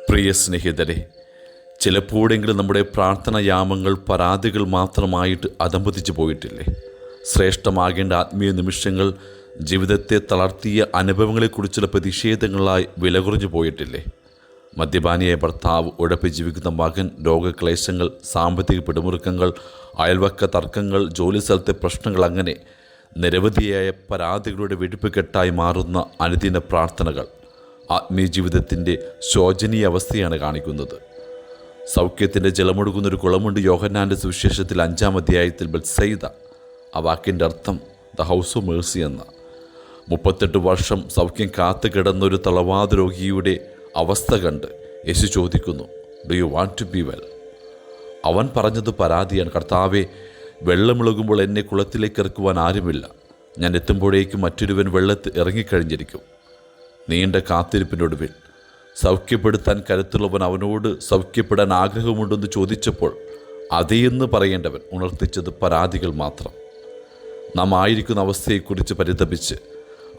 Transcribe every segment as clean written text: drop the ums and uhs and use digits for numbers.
പ്രിയ സ്നേഹിതരെ, ചിലപ്പോഴെങ്കിലും നമ്മുടെ പ്രാർത്ഥനായാമങ്ങൾ പരാതികൾ മാത്രമായിട്ട് അധംപതിച്ചു പോയിട്ടില്ലേ? ശ്രേഷ്ഠമാകേണ്ട ആത്മീയ നിമിഷങ്ങൾ ജീവിതത്തെ തളർത്തിയ അനുഭവങ്ങളെക്കുറിച്ചുള്ള പ്രതിഷേധങ്ങളായി വിലകുറഞ്ഞു പോയിട്ടില്ലേ? മദ്യപാനിയായ ഭർത്താവ്, ഉഴപ്പി ജീവിക്കുന്ന മകൻ, രോഗക്ലേശങ്ങൾ, സാമ്പത്തിക പിടിമുറുക്കങ്ങൾ, അയൽവക്ക തർക്കങ്ങൾ, ജോലിസ്ഥലത്തെ പ്രശ്നങ്ങൾ, അങ്ങനെ നിരവധിയായ പരാതികളുടെ വെടിപ്പുകെട്ടായി മാറുന്ന അനുദിന പ്രാർത്ഥനകൾ ആത്മീയ ജീവിതത്തിൻ്റെ ശോചനീയ അവസ്ഥയാണ് കാണിക്കുന്നത്. സൗഖ്യത്തിൻ്റെ ജലമൊഴുകുന്നൊരു കുളമുണ്ട്. യോഹന്നാൻ്റെ സുവിശേഷത്തിൽ 5-ാം അധ്യായത്തിൽ ബെത്സൈദ. ആ വാക്കിൻ്റെ അർത്ഥം ദ ഹൗസ് ഓഫ് മേഴ്സി എന്ന. 38 വർഷം സൗഖ്യം കാത്തു കിടന്നൊരു തളവാത രോഗിയുടെ അവസ്ഥ കണ്ട് യേശു ചോദിക്കുന്നു, do you want to be well? അവൻ പറഞ്ഞത് പരാതിയാണ്. കർത്താവെ, വെള്ളമിളകുമ്പോൾ എന്നെ കുളത്തിലേക്ക് ഇറക്കുവാൻ ആരുമില്ല. ഞാൻ എത്തുമ്പോഴേക്കും മറ്റൊരുവൻ വെള്ളത്തിൽ ഇറങ്ങിക്കഴിഞ്ഞിരിക്കും. നീണ്ട കാത്തിരിപ്പിനൊടുവിൽ സൗഖ്യപ്പെടുത്താൻ കരുത്തുള്ളവൻ അവനോട് സൗഖ്യപ്പെടാൻ ആഗ്രഹമുണ്ടെന്ന് ചോദിച്ചപ്പോൾ അതേയെന്ന് പറയേണ്ടവൻ ഉണർത്തിച്ചത് പരാതികൾ മാത്രം. നാം ആയിരിക്കുന്ന അവസ്ഥയെക്കുറിച്ച് പരിതപിച്ച്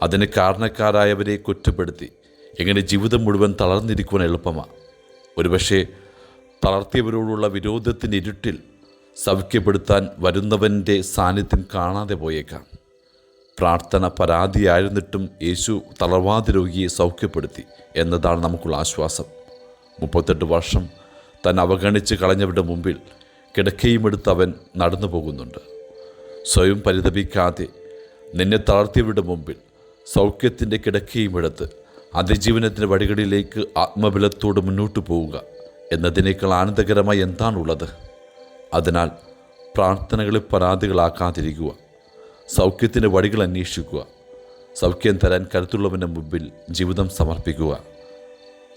അതിന് കാരണക്കാരായവരെ കുറ്റപ്പെടുത്തി എങ്ങനെ ജീവിതം മുഴുവൻ തളർന്നിരിക്കുവാൻ എളുപ്പമാണ്. ഒരുപക്ഷെ തളർത്തിയവരോടുള്ള വിരോധത്തിൻ്റെ ഇരുട്ടിൽ സൗഖ്യപ്പെടുത്താൻ വരുന്നവൻ്റെ സാന്നിധ്യം കാണാതെ പോയേക്കാം. പ്രാർത്ഥന പരാതിയായിരുന്നിട്ടും യേശു തളർവാത രോഗിയെ സൗഖ്യപ്പെടുത്തി എന്നതാണ് നമുക്കുള്ള ആശ്വാസം. 38 വർഷം താൻ അവഗണിച്ച് കളഞ്ഞവരുടെ മുമ്പിൽ കിടക്കയുമെടുത്ത് അവൻ നടന്നു പോകുന്നുണ്ട്. സ്വയം പരിതപിക്കാതെ നിന്നെ തളർത്തിയവരുടെ മുമ്പിൽ സൗഖ്യത്തിൻ്റെ കിടക്കയുമെടുത്ത് അതിജീവനത്തിൻ്റെ വഴികളിലേക്ക് ആത്മബലത്തോട് മുന്നോട്ട് പോവുക എന്നതിനേക്കാൾ ആനന്ദകരമായി എന്താണുള്ളത്? അതിനാൽ പ്രാർത്ഥനകളെ പരാതികളാക്കാതിരിക്കുക. സൗഖ്യത്തിൻ്റെ വഴികൾ അന്വേഷിക്കുക. സൗഖ്യം തരാൻ കരുത്തുള്ളവൻ്റെ മുമ്പിൽ ജീവിതം സമർപ്പിക്കുക.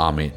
ആമേൻ.